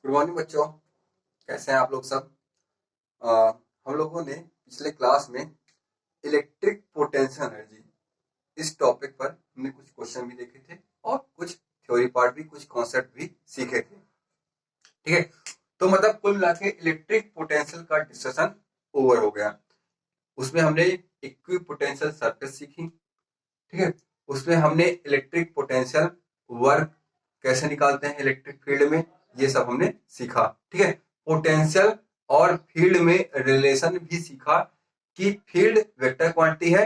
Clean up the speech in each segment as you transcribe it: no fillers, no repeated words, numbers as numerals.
Good morning बच्चों। कैसे हैं आप लोग सब। हम लोगों ने पिछले क्लास में इलेक्ट्रिक पोटेंशियल एनर्जी इस टॉपिक पर हमने कुछ क्वेश्चन भी देखे थे और कुछ थ्योरी पार्ट भी, कुछ कॉन्सेप्ट भी सीखे थे। ठीक है, तो मतलब कुल मिला के इलेक्ट्रिक पोटेंशियल का डिस्कशन ओवर हो गया। उसमें हमने इक्विपोटेंशियल सरफेस सीखी। ठीक है, उसमें हमने इलेक्ट्रिक पोटेंशियल वर्क कैसे निकालते हैं इलेक्ट्रिक फील्ड में, ये सब हमने सीखा। ठीक है, पोटेंशियल और फील्ड में रिलेशन भी सीखा कि फील्ड वेक्टर क्वांटिटी है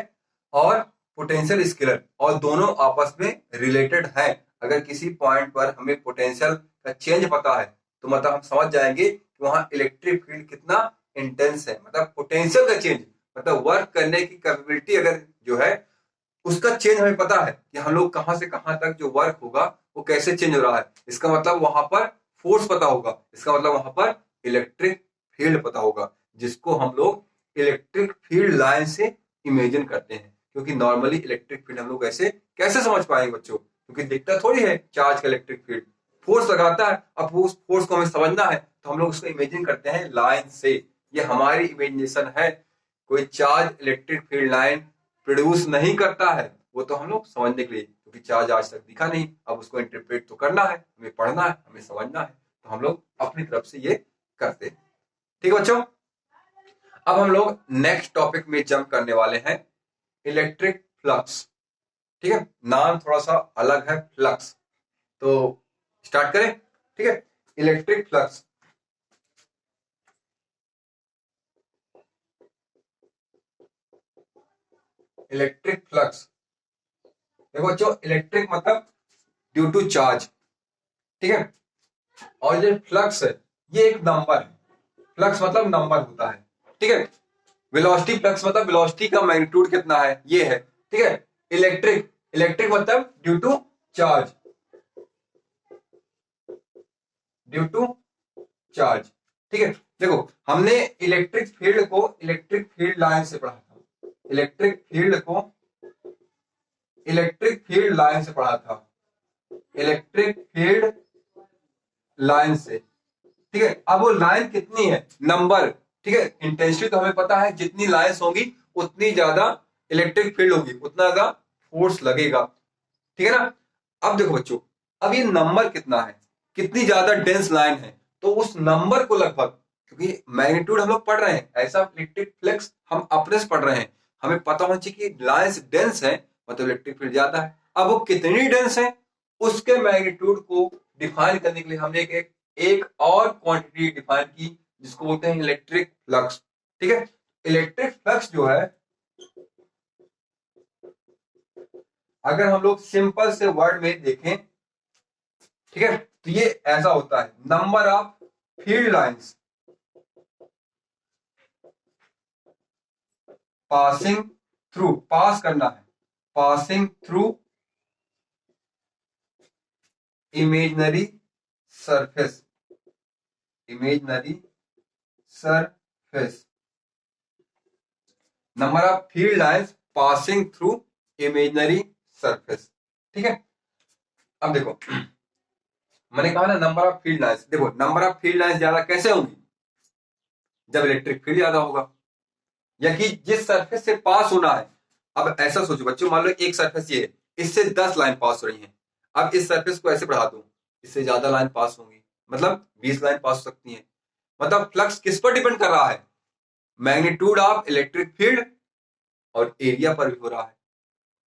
और पोटेंशियल स्केलर और दोनों आपस में रिलेटेड है। अगर किसी पॉइंट पर हमें पोटेंशियल का चेंज पता है तो मतलब हम समझ जाएंगे कि वहां इलेक्ट्रिक फील्ड कितना इंटेंस है। मतलब पोटेंशियल का चेंज मतलब वर्क करने की कैपेबिलिटी अगर जो है उसका चेंज हमें पता है कि हम लोग कहां से कहां तक जो वर्क होगा वो कैसे चेंज हो रहा है। इसका मतलब वहां पर फोर्स पता होगा, इसका मतलब वहां पर इलेक्ट्रिक फील्ड पता होगा, जिसको हम लोग इलेक्ट्रिक फील्ड लाइन से इमेजिन करते हैं। क्योंकि नॉर्मली इलेक्ट्रिक फील्ड हम लोग ऐसे कैसे समझ पाएंगे बच्चों, क्योंकि दिखता थोड़ी है चार्ज का इलेक्ट्रिक फील्ड। फोर्स लगाता है, अब उस फोर्स को हमें समझना है तो हम लोग उसको इमेजिन करते हैं लाइन से। ये हमारी इमेजिनेशन है। कोई charge electric field line produce नहीं करता है, वो तो हम लोग समझने के लिए, क्योंकि चार्ज आज तक दिखा नहीं, अब उसको इंटरप्रेट तो करना है, हमें पढ़ना है, हमें समझना है, तो हम लोग अपनी तरफ से ये करते हैं। ठीक है बच्चों, अब हम लोग नेक्स्ट टॉपिक में जंप करने वाले हैं, इलेक्ट्रिक फ्लक्स। ठीक है, नाम थोड़ा सा अलग है, फ्लक्स, तो स्टार्ट करें। ठीक है, इलेक्ट्रिक फ्लक्स। इलेक्ट्रिक फ्लक्स देखो बच्चों, इलेक्ट्रिक मतलब ड्यू टू चार्ज। ठीक है, और ये फ्लक्स है, ये एक नंबर है। फ्लक्स मतलब नंबर होता है। ठीक है, वेलोसिटी फ्लक्स मतलब वेलोसिटी का मैग्नीट्यूड कितना है, ये है। ठीक है, इलेक्ट्रिक इलेक्ट्रिक मतलब due to charge, due to charge. ठीक है, देखो हमने इलेक्ट्रिक फील्ड को इलेक्ट्रिक फील्ड लाइन से पढ़ा था, इलेक्ट्रिक फील्ड को इलेक्ट्रिक फील्ड लाइन से पढ़ा था, इलेक्ट्रिक फील्ड लाइन से। ठीक है, अब वो लाइन कितनी है, नंबर। ठीक है, इंटेंसिटी तो हमें पता है, जितनी लाइन्स होंगी उतनी ज्यादा इलेक्ट्रिक फील्ड होगी, उतना ज्यादा फोर्स लगेगा। ठीक है ना। अब देखो बच्चों, अब ये नंबर कितना है, कितनी ज्यादा डेंस लाइन है, तो उस नंबर को लगभग, क्योंकि मैग्नीट्यूड हम लोग पढ़ रहे हैं, ऐसा इलेक्ट्रिक फ्लक्स हम अपने से पढ़ रहे हैं, हमें पता होना चाहिए कि लाइन्स डेंस है मतलब इलेक्ट्रिक फील्ड ज्यादा है। अब वो कितनी डेंस है, उसके मैग्नीट्यूड को डिफाइन करने के लिए हमने एक और क्वांटिटी डिफाइन की, जिसको बोलते हैं इलेक्ट्रिक फ्लक्स। ठीक है, इलेक्ट्रिक फ्लक्स जो है, अगर हम लोग सिंपल से वर्ड में देखें, ठीक है, तो ये ऐसा होता है, number of field lines passing through, pass करना है, passing through imaginary surface, imaginary surface, number of field lines passing through imaginary surface. ठीक है, अब देखो मैंने कहा ना नंबर ऑफ फील्ड लाइंस, देखो नंबर ऑफ फील्ड लाइंस ज्यादा कैसे होंगी, जब इलेक्ट्रिक फील्ड ज्यादा होगा, या कि जिस सरफेस से पास होना है। अब ऐसा सोचो बच्चों, मान लो एक सरफेस ये है, इससे 10 लाइन पास हो रही हैं, अब इस सरफेस को ऐसे बढ़ा दूं, इससे ज्यादा लाइन पास होंगी, मतलब 20 लाइन पास हो सकती हैं। मतलब फ्लक्स किस पर डिपेंड कर रहा है, मैग्नीट्यूड ऑफ इलेक्ट्रिक फील्ड और एरिया पर भी हो रहा है।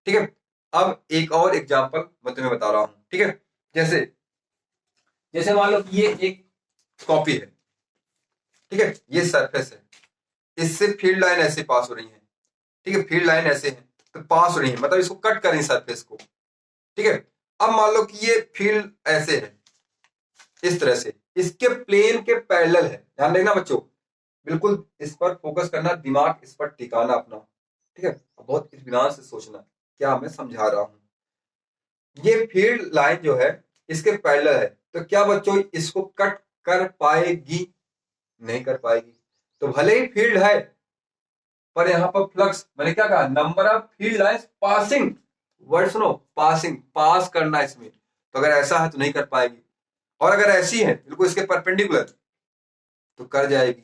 ठीक है, अब एक और एग्जांपल मैं तुम्हें बता रहा हूं। ठीक है, जैसे जैसे मान लो कि ये एक कॉपी है, ठीक है, ये सरफेस है, इससे फील्ड लाइन ऐसे पास हो रही है। ठीक है, फील्ड लाइन ऐसे है तो पास हो रही है, मतलब इसको कट कर रही है सरफेस को। ठीक है, अब मान लो कि ये फील्ड ऐसे है, इस तरह से, इसके प्लेन के पैरेलल है। ध्यान देना बच्चों, बिल्कुल इस पर फोकस करना, दिमाग इस पर टिकाना अपना। ठीक है, बहुत इत्मीनान से सोचना क्या मैं समझा रहा हूं। ये फील्ड लाइन जो है इसके पैरेलल है, तो क्या बच्चों इसको कट कर पाएगी, नहीं कर पाएगी। तो भले ही फील्ड है, पर यहां पर फ्लक्स, मैंने क्या कहा, number of field lines passing, word सुनो, पासिंग, पास करना इसमें, तो अगर ऐसा है तो नहीं कर पाएगी। और अगर ऐसी है बिल्कुल इसके परपेंडिकुलर तो कर जाएगी।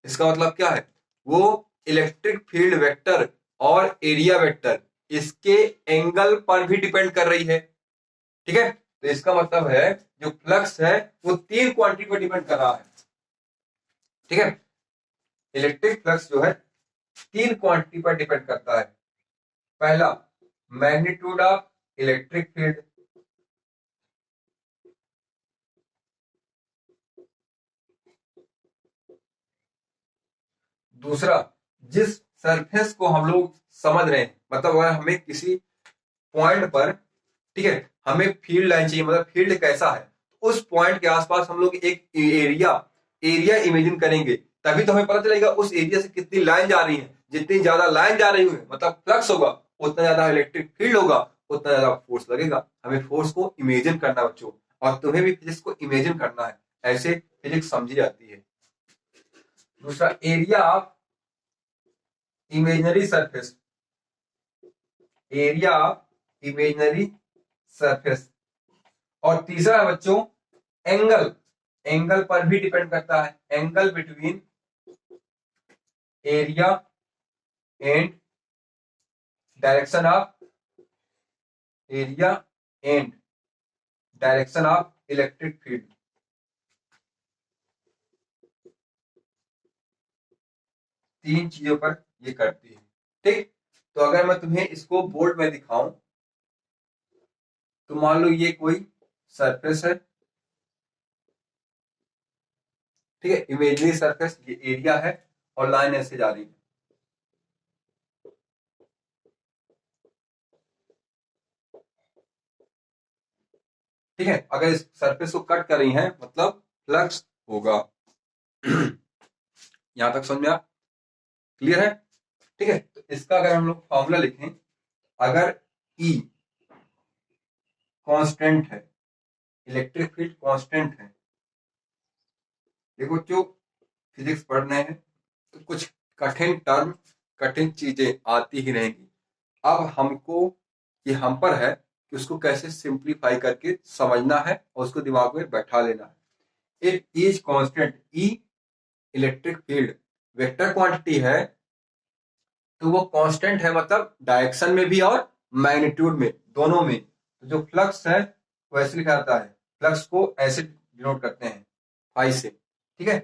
इसका मतलब क्या है, वो इलेक्ट्रिक फील्ड वेक्टर और एरिया वेक्टर इसके एंगल पर भी डिपेंड कर रही है। ठीक है, तो इसका मतलब है जो फ्लक्स है वो तीन क्वांटिटी पर डिपेंड कर रहा है। ठीक है, इलेक्ट्रिक फ्लक्स जो है तीन क्वांटिटी पर डिपेंड करता है। पहला, मैग्नीट्यूड ऑफ इलेक्ट्रिक फील्ड। दूसरा, जिस सरफेस को हम लोग समझ रहे हैं, मतलब अगर हमें किसी पॉइंट पर, ठीक है, हमें फील्ड लाइन चाहिए, मतलब फील्ड कैसा है, उस पॉइंट के आसपास हम लोग एक एरिया एरिया इमेजिन करेंगे, तभी तो हमें पता चलेगा उस एरिया से कितनी लाइन जा रही है। जितनी ज्यादा लाइन जा रही है मतलब फ्लक्स होगा, उतना ज्यादा इलेक्ट्रिक फील्ड होगा, उतना ज्यादा फोर्स लगेगा। हमें फोर्स को इमेजिन करना बच्चों, और तुम्हें भी फिजिक्स को इमेजिन करना है, ऐसे फिजिक्स समझी जाती है। दूसरा, area of imaginary surface, area of imaginary surface. और तीसरा है बच्चों एंगल, एंगल पर भी डिपेंड करता है, angle between area and direction of area and direction of electric field. तीन चीजों पर ये करती है। ठीक, तो अगर मैं तुम्हें इसको बोर्ड में दिखाऊं, तो मान लो ये कोई सरफेस है, ठीक है, इमेजिनरी सरफेस, ये एरिया है और लाइन ऐसे जा रही है। ठीक है, अगर इस सरफेस को कट कर रही हैं मतलब फ्लक्स होगा। यहां तक समझ में आ क्लियर है? ठीक है, तो इसका अगर हम लोग फॉर्मूला लिखें, अगर E कांस्टेंट है, इलेक्ट्रिक फील्ड कांस्टेंट है, देखो जो फिजिक्स पढ़ रहे हैं तो कुछ कठिन टर्म, कठिन चीजें आती ही रहेंगी। अब हमको ये हम पर है कि उसको कैसे सिंप्लीफाई करके समझना है और उसको दिमाग में बैठा लेना है। It is constant, E electric field vector quantity है, तो वो कांस्टेंट है, मतलब डायरेक्शन में भी और मैग्नीट्यूड में, दोनों में। तो जो फ्लक्स है वो ऐसे लिखा जाता है, फ्लक्स को ऐसे डिनोट करते हैं आई से। ठीक है,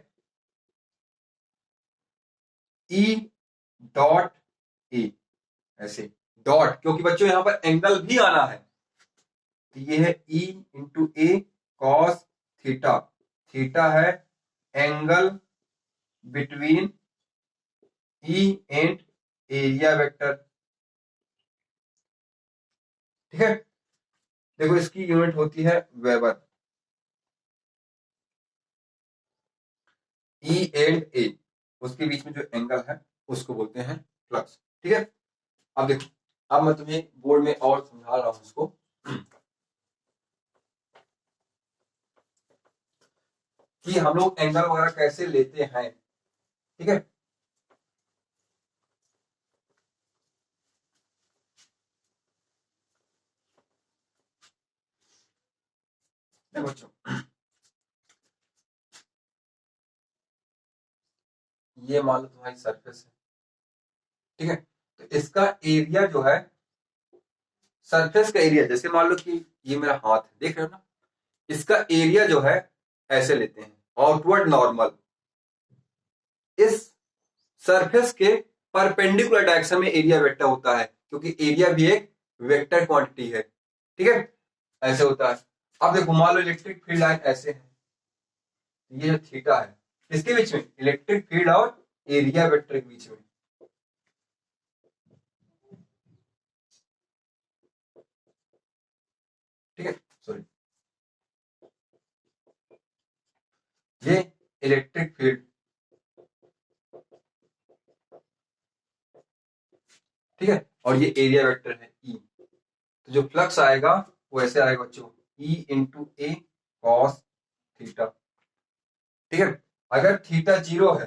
ई डॉट ए, ऐसे डॉट, क्योंकि बच्चों यहां पर एंगल भी आना है, तो ये है ई इंटू ए कॉस थीटा, थीटा है angle between E and area vector. ठीक है, देखो इसकी यूनिट होती है वेबर, ई एंड ए, उसके बीच में जो एंगल है उसको बोलते हैं फ्लक्स। ठीक है, अब देखो, अब मैं तुम्हें बोर्ड में और समझा रहा हूं इसको कि हम लोग एंगल वगैरह कैसे लेते हैं। ठीक है, देखो बच्चों, ये मान लो तुम्हारी सरफेस है, ठीक है, तो इसका एरिया जो है, सरफेस का एरिया, जैसे मान लो कि ये मेरा हाथ है, देख रहे हो ना, इसका एरिया जो है ऐसे लेते हैं आउटवर्ड नॉर्मल, इस सरफेस के परपेंडिकुलर डायरेक्शन में एरिया वेक्टर होता है, क्योंकि एरिया भी एक वेक्टर क्वांटिटी है। ठीक है, ऐसे होता है। अब देखो मान लो इलेक्ट्रिक फील्ड लाइन ऐसे है, ये जो थीटा है इसके बीच में, इलेक्ट्रिक फील्ड और एरिया वेक्टर के बीच में। ठीक है, सॉरी, ये इलेक्ट्रिक फील्ड, ठीक है, और ये एरिया वेक्टर है ई। तो जो फ्लक्स आएगा वो ऐसे आएगा बच्चों, ई इंटू ए कॉस थीटा। ठीक है, अगर थीटा 0 है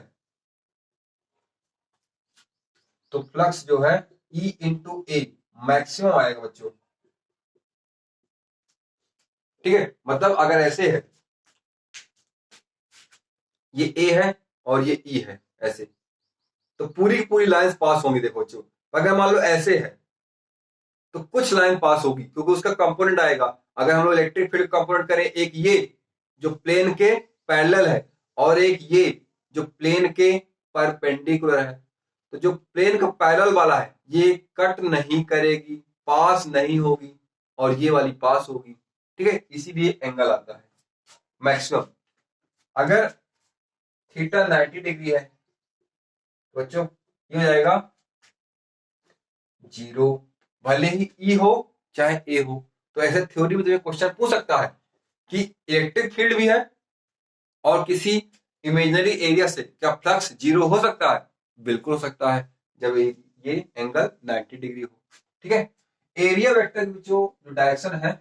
तो फ्लक्स जो है ई इंटू ए मैक्सिमम आएगा बच्चों। ठीक है, मतलब अगर ऐसे है ये ए है और ये ई है ऐसे, तो पूरी की पूरी लाइंस पास होंगी। देखो बच्चों, अगर मान लो ऐसे है तो कुछ लाइन पास होगी क्योंकि उसका कंपोनेंट आएगा। अगर हम लोग इलेक्ट्रिक फील्ड कंपोनेंट करें, एक ये जो प्लेन के पैरेलल है और एक ये जो प्लेन के परपेंडिकुलर है, तो जो प्लेन का पैरेलल वाला है ये कट नहीं करेगी, पास नहीं होगी, और ये वाली पास होगी। ठीक है, इसीलिए एंगल आता है मैक्सिमम। अगर थीटा 90 डिग्री है तो बच्चों ये हो जाएगा 0, भले ही ई हो चाहे ए हो। तो ऐसे थ्योरी में तुम्हें क्वेश्चन पूछ सकता है कि इलेक्ट्रिक फील्ड भी है और किसी इमेजिनरी एरिया से क्या फ्लक्स 0 हो सकता है? बिल्कुल हो सकता है, जब ये एंगल 90 डिग्री हो। ठीक है, एरिया वेक्टर की जो डायरेक्शन है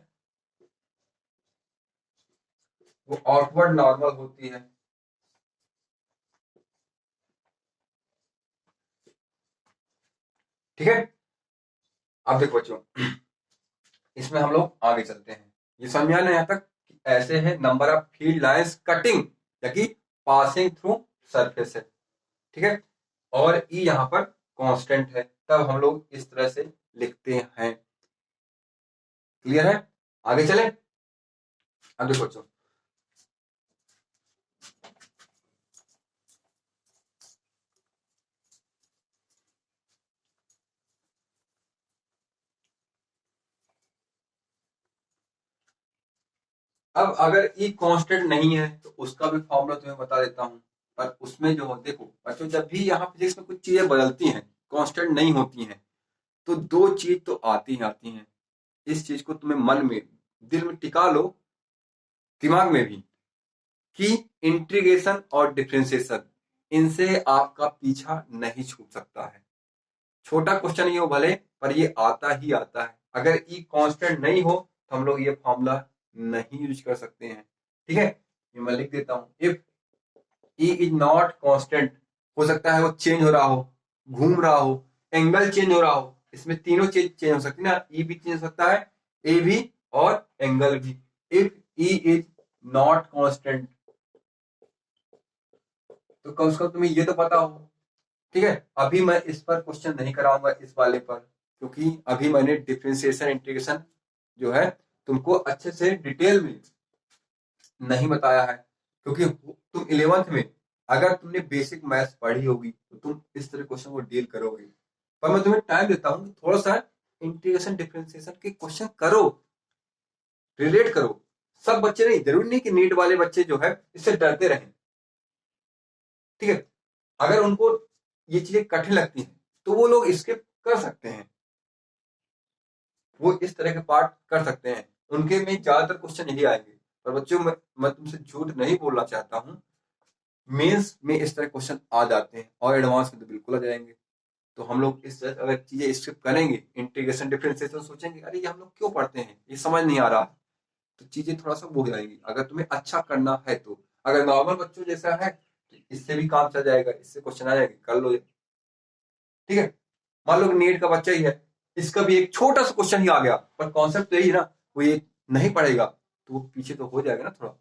वो आउटवर्ड नॉर्मल होती है। ठीक है, अब देखो बच्चों, इसमें हम लोग आगे चलते हैं। ये समझ में आना यहाँ तक कि ऐसे है number of field lines cutting या कि पासिंग थ्रू सरफेस है। ठीक है, और ई यहाँ पर कांस्टेंट है, तब हम लोग इस तरह से लिखते हैं। क्लियर है? आगे चले। अब देखो बच्चों, अब अगर ई कांस्टेंट नहीं है तो उसका भी फॉर्मूला तुम्हें बता देता हूं। पर उसमें जो देखो बच्चों, जब भी यहाँ फिजिक्स में कुछ चीजें बदलती हैं, कांस्टेंट नहीं होती हैं, तो दो चीज तो आती ही आती हैं। इस चीज को तुम्हें मन में, दिल में टिका लो, दिमाग में भी, कि इंटीग्रेशन और डिफरेंशिएशन, इनसे आपका पीछा नहीं छूट सकता है। छोटा क्वेश्चन ये हो भले, पर ये आता ही आता है। अगर ई कांस्टेंट नहीं हो तो हम लोग ये फॉर्मूला नहीं यूज कर सकते हैं। ठीक है, ये मैं लिख देता हूं। If E is not constant, हो सकता है वो चेंज हो रहा हो, घूम रहा हो, एंगल चेंज हो रहा हो, इसमें तीनों चीज चेंज हो सकती है ना। ई भी चेंज हो सकता है, ए भी, और एंगल भी। If E is not constant, तो कम से कम तुम्हें ये तो पता हो। ठीक है, अभी मैं इस पर क्वेश्चन नहीं कराऊंगा इस वाले पर, क्योंकि अभी मैंने डिफरेंशिएशन इंटीग्रेशन जो है तुमको अच्छे से डिटेल में नहीं बताया है। क्योंकि तुम 11th में अगर तुमने बेसिक मैथ्स पढ़ी होगी तो तुम इस तरह क्वेश्चन को डील करोगे। पर मैं तुम्हें टाइम देता हूँ, थोड़ा सा इंटीग्रेशन डिफरेंशिएशन के क्वेश्चन करो, रिलेट करो। सब बच्चे नहीं, जरूरी नहीं कि नीट वाले बच्चे जो है इससे डरते रहें। ठीक है, अगर उनको ये चीजें कठिन लगती हैं तो वो लोग स्किप कर सकते हैं, वो इस तरह के पार्ट कर सकते हैं, उनके में ज्यादातर क्वेश्चन यही आएंगे। पर बच्चों, मैं तुमसे झूठ नहीं बोलना चाहता हूँ, मेंस में इस तरह क्वेश्चन आ जाते हैं और एडवांस में तो बिल्कुल आ जाएंगे। तो हम लोग इस तरह अगर चीजें स्किप करेंगे, इंटीग्रेशन डिफरेंशिएशन, सोचेंगे अरे ये हम लोग क्यों पढ़ते हैं, ये समझ नहीं आ रहा, तो चीजें थोड़ा सा वो हो जाएंगी। अगर तुम्हें अच्छा करना है तो, अगर नॉर्मल बच्चों जैसा है तो इससे भी काम चल जाएगा, इससे क्वेश्चन आ जाएंगे, कर लो। ठीक है, मान लो नीट का बच्चा ही है, इसका भी एक छोटा सा क्वेश्चन ही आ गया, पर कॉन्सेप्ट तो यही है ना, वो ये नहीं पढ़ेगा तो वो पीछे तो हो जाएगा ना थोड़ा।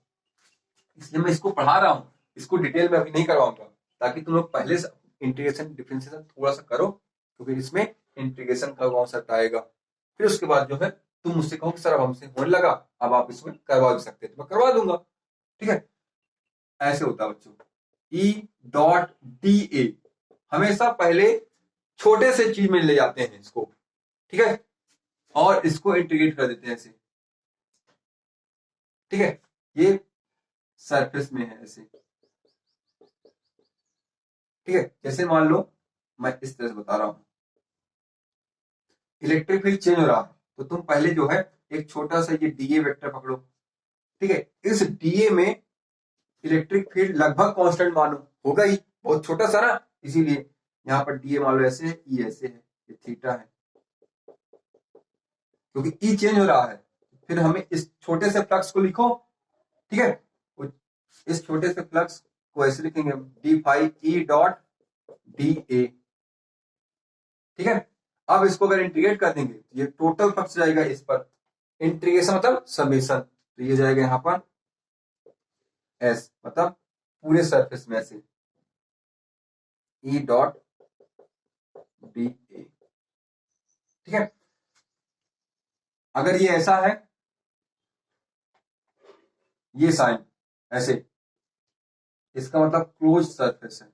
इसलिए मैं इसको पढ़ा रहा हूँ, इसको डिटेल में अभी नहीं करवाऊंगा, ताकि तुम लोग पहले से इंटीग्रेशन डिफरेंशिएशन थोड़ा सा करो, क्योंकि इसमें इंटीग्रेशन का कॉन्सेप्ट आएगा। फिर उसके बाद जो है तुम मुझसे कहो कि सर अब हमसे होने लगा, अब आप इसमें करवा भी सकते हैं, तो मैं करवा दूंगा। ठीक है, ऐसे होता है बच्चों। ई डॉट डी ए, हमेशा पहले छोटे से चीज में ले जाते हैं इसको। ठीक है, और इसको इंटीग्रेट कर देते हैं ऐसे। ठीक है, ये सरफेस में है ऐसे। ठीक है, जैसे मान लो मैं इस तरह से बता रहा हूं, इलेक्ट्रिक फील्ड चेंज हो रहा है, तो तुम पहले जो है एक छोटा सा ये डीए वेक्टर पकड़ो। ठीक है, इस डीए में इलेक्ट्रिक फील्ड लगभग कांस्टेंट मानो, होगा ही, बहुत छोटा सा ना, इसीलिए यहाँ पर डीए मान लो ऐसे है, ई ऐसे है, ये थीटा है, क्योंकि ई चेंज हो रहा है। फिर हमें इस छोटे से फ्लक्स को लिखो। ठीक है, इस छोटे से फ्लक्स को ऐसे लिखेंगे, D five E dot D A. ठीक है, अब इसको अगर इंटीग्रेट कर देंगे तो ये टोटल फ्लक्स जाएगा इस पर, इंटीग्रेशन मतलब समेशन, तो ये जाएगा यहाँ पर एस, मतलब पूरे सरफेस में से ई डॉट डी ए। ठीक है, अगर ये ऐसा है, ये साइन ऐसे, इसका मतलब क्लोज सरफेस है।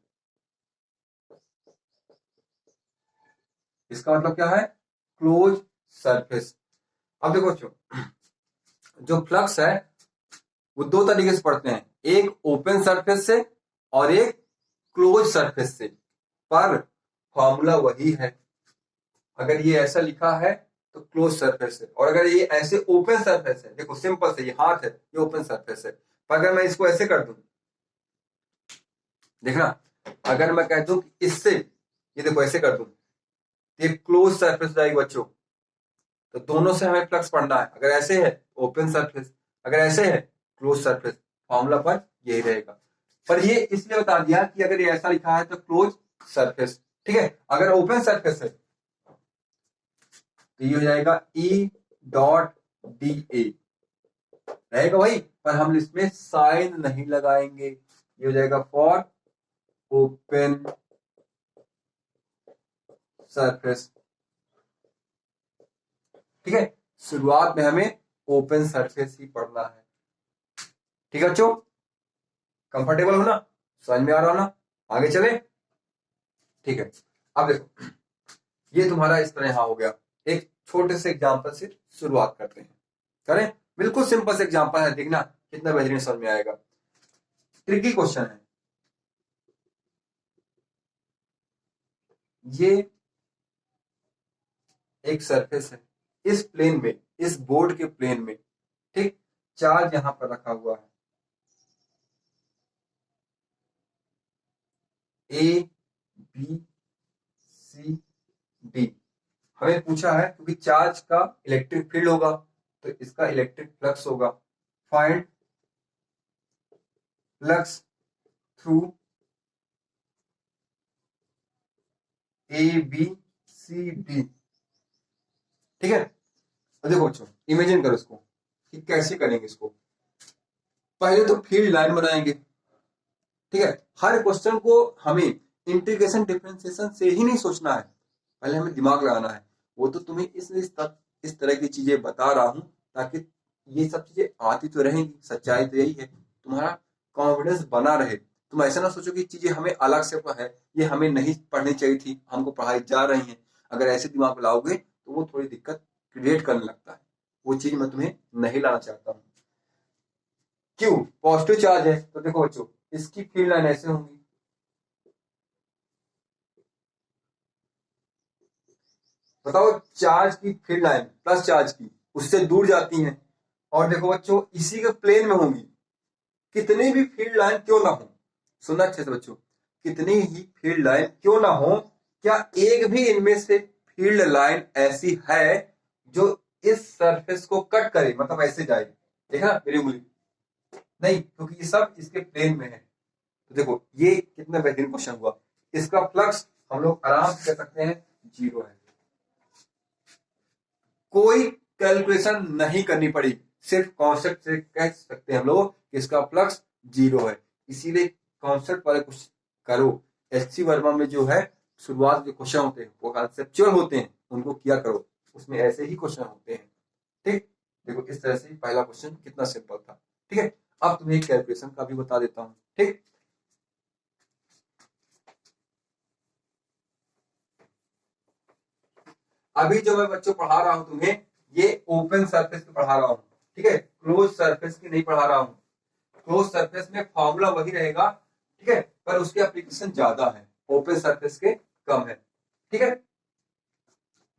इसका मतलब क्या है? Close surface. अब देखो बच्चों, जो फ्लक्स है वो दो तरीके से पढ़ते हैं, एक ओपन सरफेस से और एक क्लोज सरफेस से, पर फॉर्मूला वही है। अगर ये ऐसा लिखा है तो क्लोज सरफेस है, और अगर ये ऐसे ओपन सरफेस है, देखो सिंपल से, ये हाथ है, ये ओपन सरफेस है, पर अगर मैं इसको ऐसे कर दूं, देखना, अगर मैं कह दूं कि इससे, ये देखो ऐसे कर दूं, ये क्लोज सरफेस जाएगी बच्चों। तो दोनों से हमें फ्लक्स पढ़ना है, अगर ऐसे है ओपन सरफेस, अगर ऐसे है क्लोज सरफेस, फॉर्मूला पर यही रहेगा। पर ये इसलिए बता दिया कि अगर ये ऐसा लिखा है तो क्लोज सरफेस, ठीक है। अगर ओपन सरफेस है तो ये हो जाएगा ई डॉट डी ए रहेगा भाई, पर हम इसमें साइन नहीं लगाएंगे, ये हो जाएगा फॉर ओपन सरफेस। ठीक है, शुरुआत में हमें ओपन सरफेस ही पढ़ना है। ठीक है बच्चों, कंफर्टेबल हो ना, समझ में आ रहा हो ना, आगे चले। ठीक है, अब देखो, ये तुम्हारा इस तरह यहां हो गया। एक छोटे से एग्जांपल से शुरुआत करते हैं, करें। बिल्कुल सिंपल से एग्जांपल है, देखना कितना बेहतरीन समझ में आएगा। ट्रिकी क्वेश्चन है ये। एक सरफेस है इस प्लेन में, इस बोर्ड के प्लेन में, ठीक। चार्ज यहां पर रखा हुआ है ए बी सी डी। हमें पूछा है क्योंकि चार्ज का इलेक्ट्रिक फील्ड होगा तो इसका इलेक्ट्रिक फ्लक्स होगा। Find flux through A B C D. ठीक है, तो देखो बच्चों, इमेजिन करो इसको कि कैसे करेंगे इसको। पहले तो फील्ड लाइन बनाएंगे, ठीक है। हर क्वेश्चन को हमें इंटीग्रेशन डिफरेंशिएशन से ही नहीं सोचना है, पहले हमें दिमाग लगाना है। वो तो तुम्हें इस तरह की चीजें बता रहा हूं ताकि ये सब चीजें आती तो रहेंगी। सच्चाई तो यही है, तुम्हारा कॉन्फिडेंस बना रहे। तुम ऐसा ना सोचो कि चीजें हमें अलग से है, ये हमें नहीं पढ़नी चाहिए थी, हमको पढ़ाई जा रही है। अगर ऐसे दिमाग लाओगे तो वो थोड़ी दिक्कत क्रिएट करने लगता है। वो चीज मैं तुम्हें नहीं लाना चाहता हूँ। क्यों? पॉजिटिव चार्ज है तो देखो बच्चों, इसकी फील्ड लाइन ऐसे होंगी, बताओ। चार्ज की फील्ड लाइन प्लस चार्ज की उससे दूर जाती हैं, और देखो बच्चों इसी के प्लेन में होंगी। कितनी भी फील्ड लाइन क्यों ना हो, सुनना अच्छे से बच्चों, कितनी ही फील्ड लाइन क्यों ना हो, क्या एक भी इनमें से फील्ड लाइन ऐसी है जो इस सरफेस को कट करे, मतलब ऐसे जाए? देखा मेरी उंगली, नहीं, क्योंकि ये सब इसके प्लेन में है। तो देखो ये कितना बेहतरीन क्वेश्चन हुआ। इसका फ्लक्स हम लोग आराम से कह सकते हैं जीरो है, कोई कैलकुलेशन नहीं करनी पड़ी, सिर्फ कॉन्सेप्ट से कह सकते हैं हम लोग कि इसका फ्लक्स जीरो है। इसीलिए कॉन्सेप्ट वाले कुछ करो। एच सी वर्मा में जो है शुरुआत के क्वेश्चन होते हैं वो कॉन्सेप्चुअल होते हैं, उनको किया करो, उसमें ऐसे ही क्वेश्चन होते हैं। ठीक, देखो इस तरह से पहला क्वेश्चन कितना सिंपल था। ठीक है, अब तुम्हें कैलकुलेशन का भी बता देता हूं। ठीक, अभी जो मैं बच्चों पढ़ा रहा हूं तुम्हें, ये ओपन सरफेस पे पढ़ा रहा हूं, ठीक है, क्लोज सरफेस की नहीं पढ़ा रहा हूं। क्लोज सरफेस में फॉर्मूला वही रहेगा, ठीक है, पर उसके एप्लीकेशन ज्यादा है, ओपन सरफेस के कम है। ठीक है,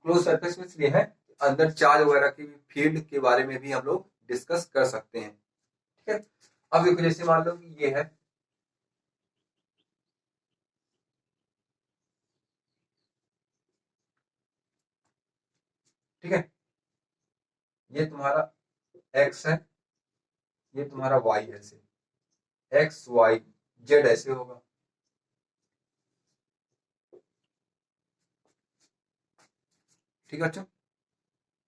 क्लोज सरफेस में इसलिए है अंदर चार्ज वगैरह की फील्ड के बारे में भी हम लोग डिस्कस कर सकते हैं। ठीक है, अब देखो जैसे मान लो कि ये है, ठीक है, ये तुम्हारा एक्स है, ये तुम्हारा वाई है, ऐसे एक्स वाई जेड ऐसे होगा। ठीक है बच्चों,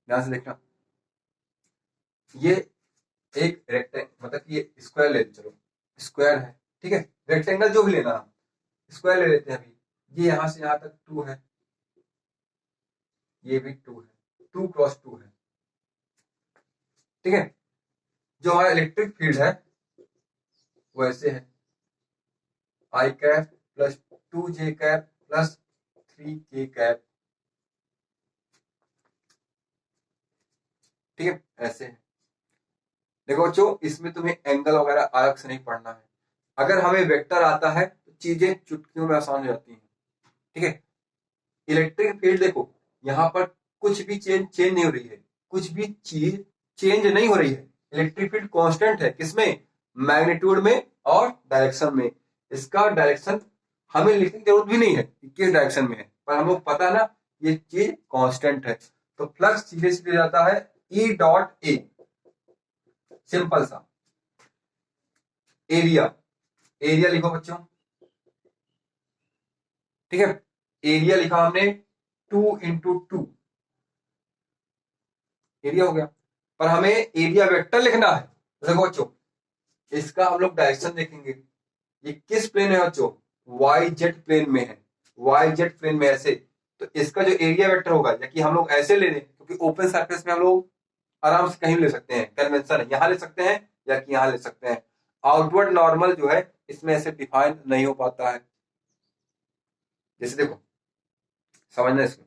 ध्यान से देखना, ये एक रेक्टेंगल, मतलब कि ये स्क्वायर ले चलो, स्क्वायर है, ठीक है, रेक्टेंगल जो भी लेना, स्क्वायर ले लेते हैं अभी। ये यहां से यहां तक 2 है, ये भी 2 है, 2 × 2 है। ठीक है, जो हमारा इलेक्ट्रिक फील्ड है वो ऐसे है, I cap plus 2j cap plus 3k cap. ठीक है, ऐसे है। देखो बच्चों, इसमें तुम्हें एंगल वगैरह अलग से नहीं पढ़ना है। अगर हमें वेक्टर आता है तो चीजें चुटकियों में आसान हो जाती हैं। ठीक है, इलेक्ट्रिक फील्ड देखो, यहाँ पर कुछ भी चेंज नहीं हो रही है, कुछ भी चीज चेंज नहीं हो रही है। इलेक्ट्रिक फील्ड कांस्टेंट है, किसमें? मैग्नीट्यूड में और डायरेक्शन में। इसका डायरेक्शन हमें लिखने की जरूरत भी नहीं है कि किस डायरेक्शन में है, पर हम लोग पता है ना ये चीज कांस्टेंट है। तो फ्लक्स सीधे सीधे जाता है ई डॉट ए, सिंपल सा। एरिया, एरिया लिखो बच्चों। ठीक है, एरिया लिखा हमने 2 × 2, एरिया हो गया। पर हमें एरिया वेक्टर लिखना है। तो देखो बच्चों, इसका हम लोग डायरेक्शन देखेंगे। ये किस प्लेन है बच्चों? वाई जेड प्लेन में है, वाई जेड प्लेन में ऐसे। तो इसका जो एरिया वेक्टर होगा, या कि हम लोग ऐसे ले लें, क्योंकि ओपन सरफेस में हम लोग आराम से कहीं ले सकते हैं, कन्वेंशन है, यहां ले सकते हैं या कि यहां ले सकते हैं। आउटवर्ड नॉर्मल जो है इसमें ऐसे डिफाइन नहीं हो पाता है। जैसे देखो, समझना इसमें,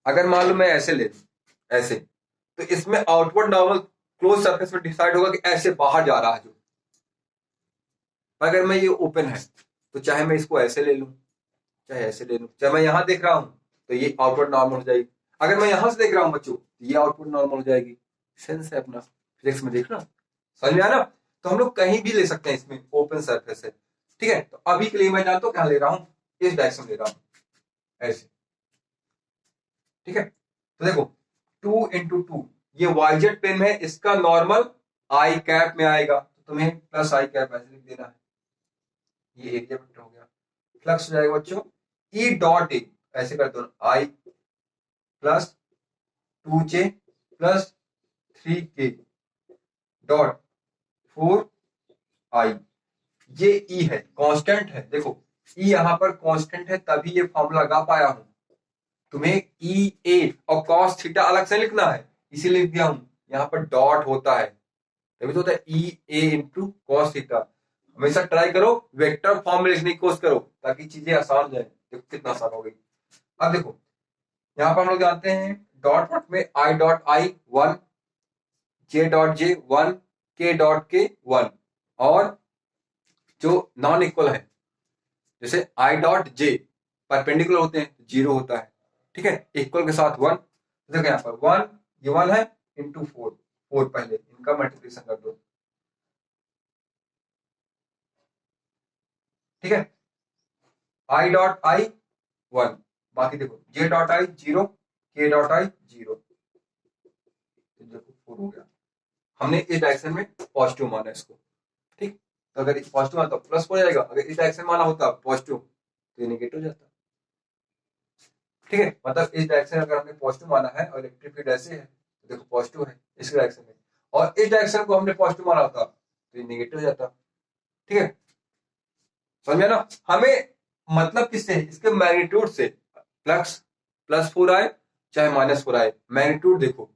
अगर मान लो मैं ऐसे ले लूं, ऐसे, तो इसमें आउटवर्ड नॉर्मल क्लोज सरफेस में डिसाइड होगा कि ऐसे बाहर जा रहा है जो। अगर मैं ये ओपन है तो चाहे मैं इसको ऐसे ले लूं, चाहे ऐसे ले लूं, चाहे मैं यहां देख रहा हूं तो ये आउटवर्ड नॉर्मल हो जाएगी। अगर मैं यहां से देख रहा हूं बच्चों तो ये आउटवर्ड नॉर्मल हो जाएगी। सेंस है अपना, फिजिक्स में देखना, समझ में आना। तो हम लोग कहीं भी ले सकते हैं, इसमें ओपन सरफेस है। ठीक है, तो अभी के लिए मैं जानता हूं क्या ले रहा हूं, इस डायरेक्शन ले रहा हूं, ऐसे। ठीक है, तो देखो 2 × 2, ये वाईजेड प्लेन में है, इसका नॉर्मल आई कैप में आएगा, तो तुम्हें प्लस आई कैप ऐसे लिख देना है। ये एरिया वेक्टर हो गया। फ्लक्स हो जाएगा बच्चों ई डॉट ए, ऐसे कर दो, आई plus 2j plus 3k dot 4i। ये ई है, कांस्टेंट है। देखो ई यहां पर कांस्टेंट है, तभी ये फॉर्मूला लगा पाया हूं। तुम्हें ई ए और कॉस थीटा अलग से लिखना है, इसीलिए लिख दिया हूं। यहाँ पर डॉट होता है, तभी तो होता है ई ए इंटू कॉस थीटा। हमेशा ट्राई करो वेक्टर फॉर्म में लिखने की कोशिश करो, ताकि चीजें आसान हो जाए। देखो कितना आसान हो गई। अब देखो, यहाँ पर हम लोग जानते हैं डॉट प्रोडक्ट में I dot I 1, J dot J 1, के डॉट के 1, और जो नॉन इक्वल है, जैसे आई डॉट जे परपेंडिकुलर होते हैं, 0 होता है। ठीक है, इक्वल के साथ 1। देखो यहाँ पर 1, ये 1 है, इंटू 4, 4 पहले इनका मल्टीप्लिकेशन कर दो। ठीक है, आई डॉट आई 1, बाकी देखो जे डॉट आई 0, के डॉट आई 0, देखो 4 हो गया। हमने इस डायरेक्शन में पॉजिटिव माना इसको। ठीक, तो अगर पॉजिटिव माना तो प्लस हो जाएगा, अगर इस डायरेक्शन माना होता पॉजिटिव तो ये नेगेटिव हो जाता। ठीक है, मतलब इस डायरेक्शन अगर हमने पॉजिटिव माना है और इलेक्ट्रिक फील्ड ऐसे है, तो देखो पॉजिटिव है इस डायरेक्शन में, और इस डायरेक्शन को हमने पॉजिटिव माना होता तो ये नेगेटिव हो जाता। ठीक है, समझ में ना। हमें मतलब किससे? इसके मैग्नीट्यूड से। फ्लक्स +4 आए चाहे -4 आए, मैग्नीट्यूड देखो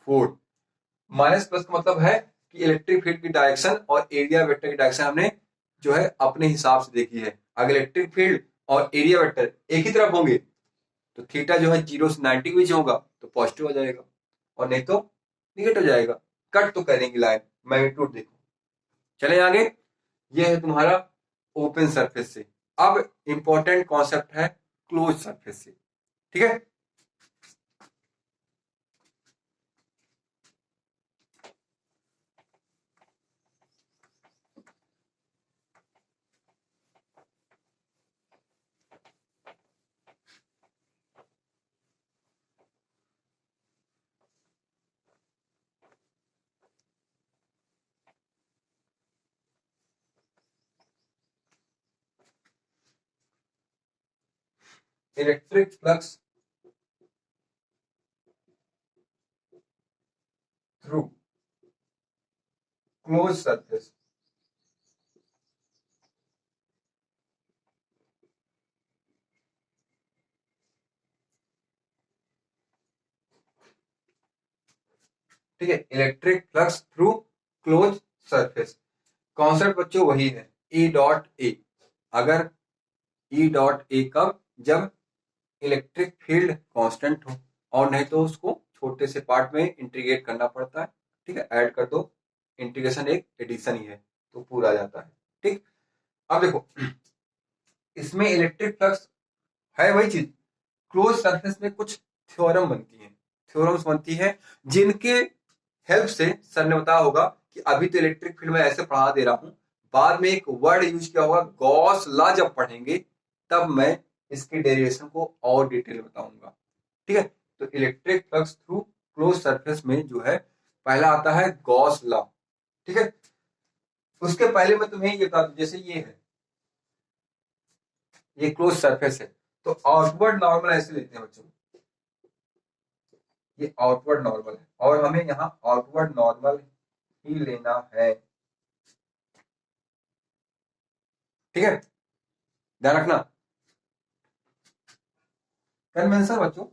4, माइनस प्लस का मतलब है कि इलेक्ट्रिक फील्ड की डायरेक्शन और एरिया वेक्टर की डायरेक्शन हमने जो है अपने हिसाब से देखी है। अगर इलेक्ट्रिक फील्ड और एरिया वेक्टर एक ही तरफ होंगे तो थीटा जो है 0 से 90 के बीच होगा तो पॉजिटिव हो जाएगा, और नहीं तो निगेटिव हो जाएगा। कट तो करेंगे लाइन, मैग्नीट्यूड देखो। चले आगे, ये है तुम्हारा ओपन सरफेस से। अब इंपॉर्टेंट कॉन्सेप्ट है क्लोज सरफेस से। ठीक है, electric flux through close surface. ठीक है, electric flux through close surface. Concept बच्चों वही है, ई डॉट ए। अगर ई डॉट ए कब, जब इलेक्ट्रिक फील्ड कांस्टेंट हो, और नहीं तो उसको छोटे से पार्ट में इंटीग्रेट करना पड़ता है। ठीक है, ऐड कर दो, इंटीग्रेशन एक एडिशन ही है, तो पूरा आ जाता है। ठीक, अब देखो इसमें इलेक्ट्रिक फ्लक्स है वही चीज, क्लोज सरफेस में कुछ थ्योरम बनती है, थ्योरम्स बनती है, जिनके हेल्प से सर ने बताया होगा कि अभी तो इलेक्ट्रिक फील्ड में ऐसे पढ़ा दे रहा हूं, बाद में एक वर्ड यूज किया होगा गॉस लॉ, जब पढ़ेंगे तब मैं इसके डेरिवेशन को और डिटेल में बताऊंगा। ठीक है, तो electric flux through close surface में जो है पहला आता है गॉस लॉ। ठीक है, उसके पहले मैं तुम्हें ये बता दूं, जैसे ये है, ये क्लोज सरफेस है, तो आउटवर्ड नॉर्मल ऐसे लेते हैं बच्चों, ये आउटवर्ड नॉर्मल है, और हमें यहाँ आउटवर्ड नॉर्मल ही लेना है। ठीक है, ध्यान रखना, कन्वेंशन बच्चों,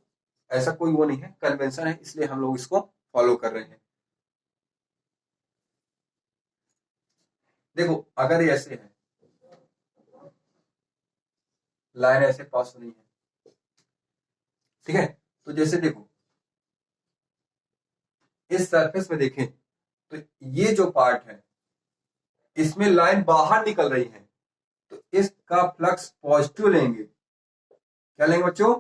ऐसा कोई वो नहीं है, कन्वेंशन है, इसलिए हम लोग इसको फॉलो कर रहे हैं। देखो अगर ये ऐसे है, लाइन ऐसे पास हो रही है, ठीक है, तो जैसे देखो इस सरफेस में देखें तो ये जो पार्ट है इसमें लाइन बाहर निकल रही है, तो इसका फ्लक्स पॉजिटिव लेंगे। क्या लेंगे बच्चों?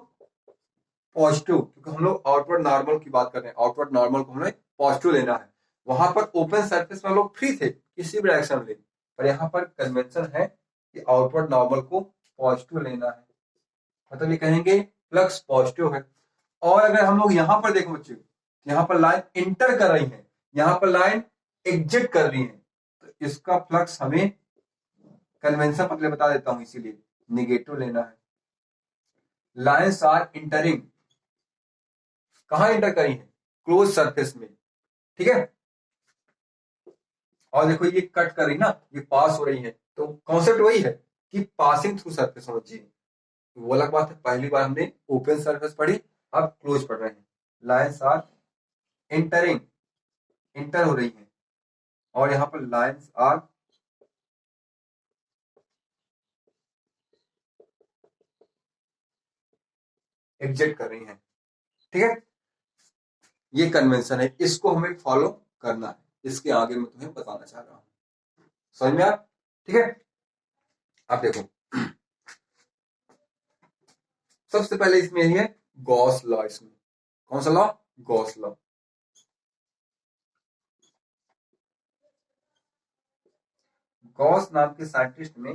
पॉजिटिव, क्योंकि हम लोग आउटवर्ड नॉर्मल की बात कर रहे हैं, आउटवर्ड नॉर्मल को हमें पॉजिटिव लेना है। वहां पर ओपन सरफेस में हम लोग फ्री थे, किसी भी डायरेक्शन में ले, पर यहाँ पर कन्वेंशन है कि आउटवर्ड नॉर्मल को पॉजिटिव लेना है, मतलब ये कहेंगे फ्लक्स पॉजिटिव है। और अगर हम लोग यहाँ पर देखें बच्चों, यहाँ पर लाइन इंटर कर रही है, यहाँ पर लाइन एग्जिट कर रही है, तो इसका फ्लक्स हमें कन्वेंशन पहले बता देता हूं, इसीलिए निगेटिव लेना है। लाइन्स आर इंटरिंग, कहां इंटर करी है? क्लोज सरफेस में। ठीक है, और देखो ये कट कर रही ना, ये पास हो रही है, तो कॉन्सेप्ट वही है कि पासिंग थ्रू सरफेस होना चाहिए। वो अलग बात है, पहली बार हमने ओपन सरफेस पढ़ी, अब क्लोज पढ़ रहे हैं। लाइन्स आर इंटरिंग, इंटर हो रही है, और यहां पर लाइन्स आर एग्जिट कर रही हैं। ठीक है, ये कन्वेंशन है, इसको हमें फॉलो करना है, इसके आगे मैं तुम्हें बताना चाह रहा हूं, समझ में आप? ठीक है, अब देखो सबसे पहले इसमें है गॉस लॉ। इसमें कौन सा लॉ? Gauss law. गॉस नाम के साइंटिस्ट ने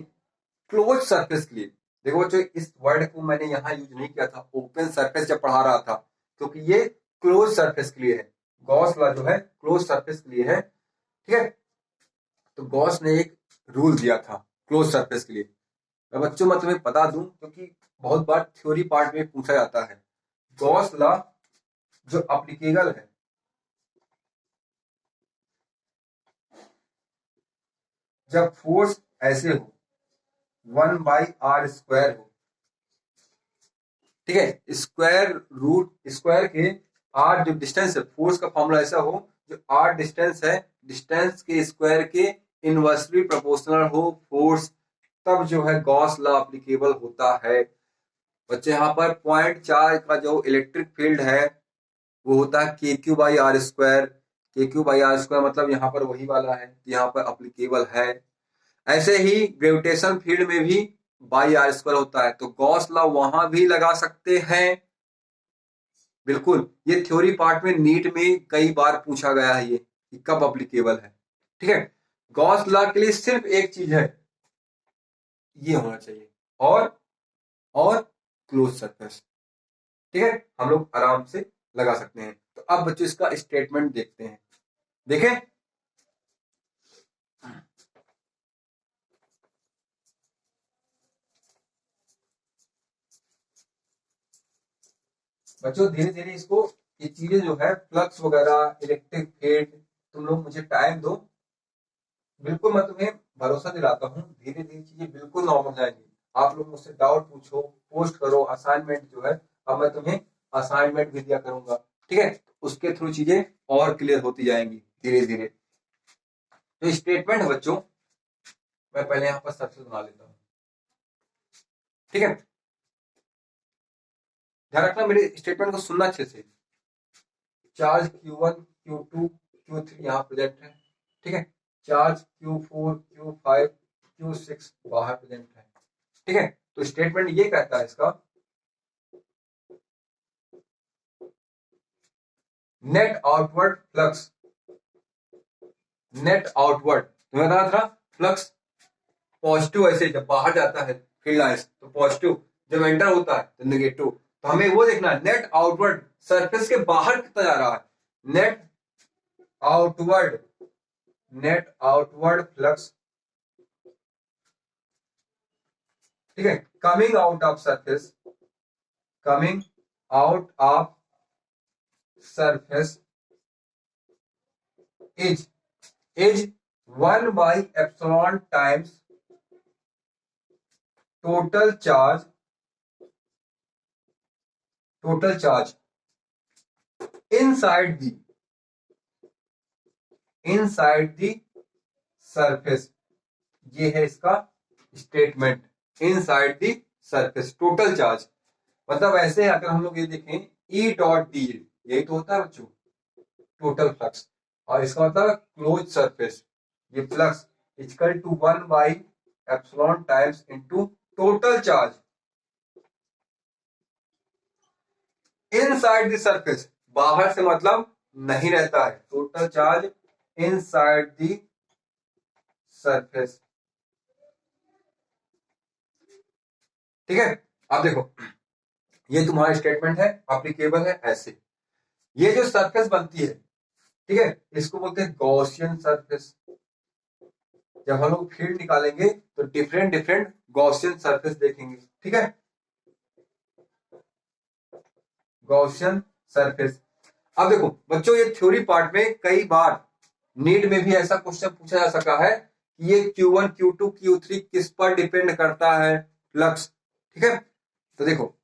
क्लोज सरफेस के लिए, देखो बच्चों इस वर्ड को मैंने यहां यूज नहीं किया था ओपन सरफेस जब पढ़ा रहा था, क्योंकि ये क्लोज सरफेस के लिए है। गॉस लॉ जो है क्लोज सरफेस के लिए है। ठीक है, तो गॉस ने एक रूल दिया था क्लोज सरफेस के लिए। मैं बच्चों मैं तुम्हें बता दूं, क्योंकि बहुत बार थ्योरी पार्ट में पूछा जाता है। गॉस लॉ जो अप्लीकेबल है, जब फोर्स ऐसे हो 1/r² हो, ठीक है, स्क्वायर रूट स्क्वायर के आर जो डिस्टेंस है, फोर्स का फॉर्मूला ऐसा हो जो आर डिस्टेंस है, डिस्टेंस के स्क्वायर के इनवर्सली प्रोपोर्शनल हो फोर्स, तब जो है गॉस लॉ एप्लीकेबल होता है। बच्चे यहाँ पर पॉइंट चार्ज का जो इलेक्ट्रिक फील्ड है वो होता है KQ/r²। KQ/r² मतलब यहाँ पर वही वाला है, यहाँ पर अप्लीकेबल है। ऐसे ही ग्रेविटेशन फील्ड में भी बाई r² होता है, तो गॉस लॉ वहां भी लगा सकते हैं। बिल्कुल, ये थ्योरी पार्ट में नीट में कई बार पूछा गया है ये कि कब अप्लीकेबल है। ठीक है, गॉस लॉ के लिए सिर्फ एक चीज है, ये होना चाहिए, और क्लोज सरफेस। ठीक है, हम लोग आराम से लगा सकते हैं। तो अब बच्चों इसका स्टेटमेंट देखते हैं, देखें। बच्चों धीरे धीरे इसको, ये चीजें जो है फ्लक्स वगैरह इलेक्ट्रिक फील्ड, तुम लोग मुझे टाइम दो, बिल्कुल मैं तुम्हें भरोसा दिलाता हूँ धीरे धीरे चीजें बिल्कुल नॉर्मल जाएंगी। आप लोग मुझसे डाउट पूछो, पोस्ट करो, असाइनमेंट जो है अब मैं तुम्हें असाइनमेंट भी दिया करूंगा। ठीक है, उसके थ्रू चीजें और क्लियर होती जाएंगी धीरे धीरे। तो स्टेटमेंट है बच्चों, मैं पहले यहां पर सरफेस बना लेता हूं, ठीक है। ध्यान रखना, मेरे स्टेटमेंट को सुनना अच्छे से। चार्ज Q1 Q2 Q3 यहाँ प्रेजेंट है, ठीक है। चार्ज Q4 Q5 Q6 बाहर प्रेजेंट है, ठीक है। तो स्टेटमेंट ये कहता है इसका, net outward flux, net outward तुम्हें बता था फ्लक्स पॉजिटिव, ऐसे जब बाहर जाता है फील्ड लाइंस तो पॉजिटिव, जब एंटर होता है तो नेगेटिव। तो हमें वो देखना है नेट आउटवर्ड, सरफेस के बाहर कितना जा रहा है, net outward, net outward flux, ठीक है। Coming out of surface, coming out of surface is 1/epsilon times total charge, total charge inside the surface. ये है इसका statement, inside the surface total charge. मतलब ऐसे अगर हम लोग ये देखें E डॉट डी, यही तो होता है बच्चों टोटल फ्लक्स, और इसका मतलब क्लोज सरफेस, ये flux equal to 1/epsilon times into total charge inside the surface. बाहर से मतलब नहीं रहता है, total charge inside the surface, ठीक है। अब देखो ये तुम्हारा स्टेटमेंट है, एप्लीकेबल है ऐसे। ये जो सरफेस बनती है, ठीक है, इसको बोलते हैं गॉसियन सरफेस। जब हम लोग फील्ड निकालेंगे तो डिफरेंट डिफरेंट गॉसियन सरफेस देखेंगे, ठीक है, गॉसियन सरफेस। अब देखो बच्चों, ये थ्योरी पार्ट में कई बार नीट में भी ऐसा क्वेश्चन पूछा जा सका है कि ये Q1 Q2 Q3 किस पर डिपेंड करता है फ्लक्स, ठीक है। तो देखो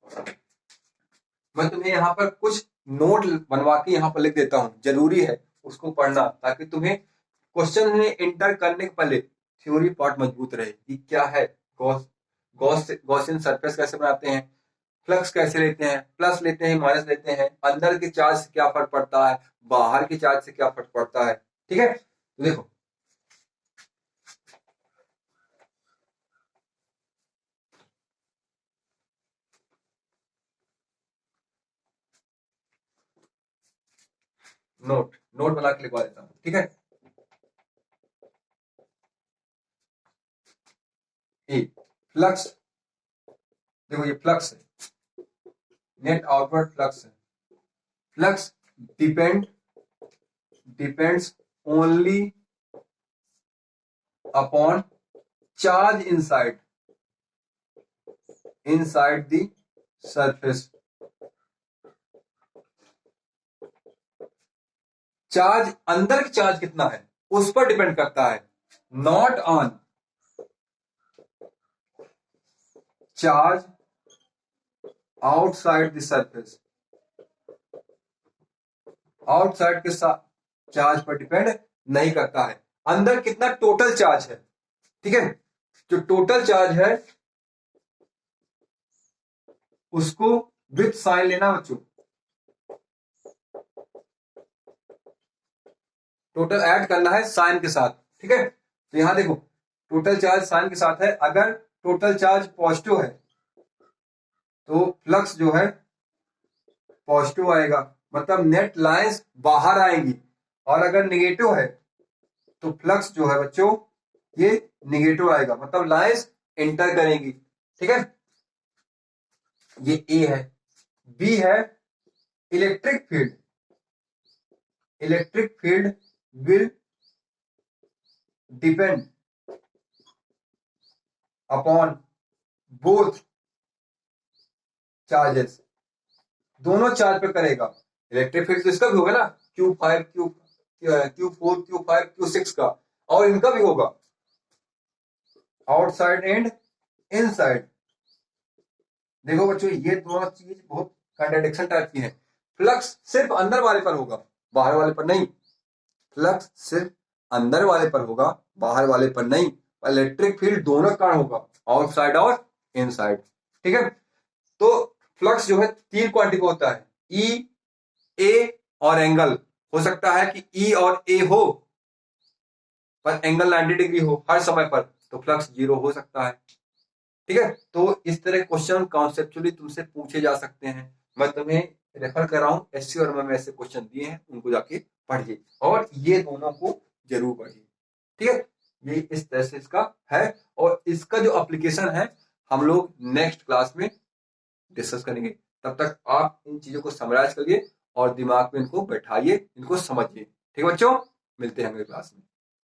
मैं तुम्हें यहाँ पर कुछ नोट बनवा के यहाँ पर लिख देता हूं, जरूरी है उसको पढ़ना, ताकि तुम्हें क्वेश्चन में एंटर करने के पहले थ्योरी पार्ट मजबूत रहे कि क्या है गॉसियन सरफेस कैसे बनाते हैं, फ्लक्स कैसे लेते हैं, प्लस लेते हैं माइनस लेते हैं, अंदर के चार्ज से क्या फर्क पड़ता है, बाहर के चार्ज से क्या फर्क पड़ता है, ठीक है। तो देखो नोट नोट बना के लिखवा देता हूं, ठीक है। फ्लक्स, देखो ये फ्लक्स है, नेट आउटवर्ड फ्लक्स है। Flux depends only upon charge inside the surface. Charge अंदर की चार्ज कितना है उस पर डिपेंड करता है, not on charge outside the surface. Outside के साथ चार्ज पर डिपेंड नहीं करता है, अंदर कितना टोटल चार्ज है, ठीक है। जो टोटल चार्ज है उसको विथ साइन लेना बच्चों, टोटल ऐड करना है साइन के साथ, ठीक है। तो यहां देखो टोटल चार्ज साइन के साथ है, अगर टोटल चार्ज पॉजिटिव है तो फ्लक्स जो है पॉजिटिव आएगा, मतलब नेट लाइंस बाहर आएंगी, और अगर निगेटिव है तो फ्लक्स जो है बच्चों ये निगेटिव आएगा, मतलब लाइंस एंटर करेंगी, ठीक है। ये ए है। बी है electric field, electric field will depend upon both charges, दोनों चार्ज पे करेगा। इलेक्ट्रिक फील्ड तो इसका भी होगा ना, Q5 Q4 Q5 Q6 का, और इनका भी होगा, आउटसाइड एंड इनसाइड। देखो बच्चों ये दोनों चीज बहुत कंट्राडिक्शन टाइप की है, फ्लक्स सिर्फ अंदर वाले पर होगा, बाहर वाले पर नहीं। फ्लक्स सिर्फ अंदर वाले पर होगा, बाहर वाले पर नहीं। इलेक्ट्रिक फील्ड दोनों के कारण होगा, आउटसाइड और इनसाइड। ठीक है, तो फ्लक्स जो है तीन क्वांटिटी का होता है, ई, ए और एंगल। हो सकता है कि ई और ए हो पर एंगल 90 डिग्री हो हर समय पर, तो फ्लक्स 0 हो सकता है। ठीक है, तो इस तरह क्वेश्चन कॉन्सेप्चुअली तुमसे पूछे जा सकते हैं। मैं तुम्हें रेफर कर रहा हूँ एससी और में ऐसे क्वेश्चन दिए हैं, उनको जाके पढ़िए और ये दोनों को जरूर पढ़िए। ठीक है, ये इस तरह से इसका है और इसका जो एप्लीकेशन है हम लोग नेक्स्ट क्लास में डिस्कस करेंगे। तब तक आप इन चीजों को समराइज करिए और दिमाग में इनको बैठाइए, इनको समझिए। ठीक है बच्चों, मिलते हैं अगले क्लास में।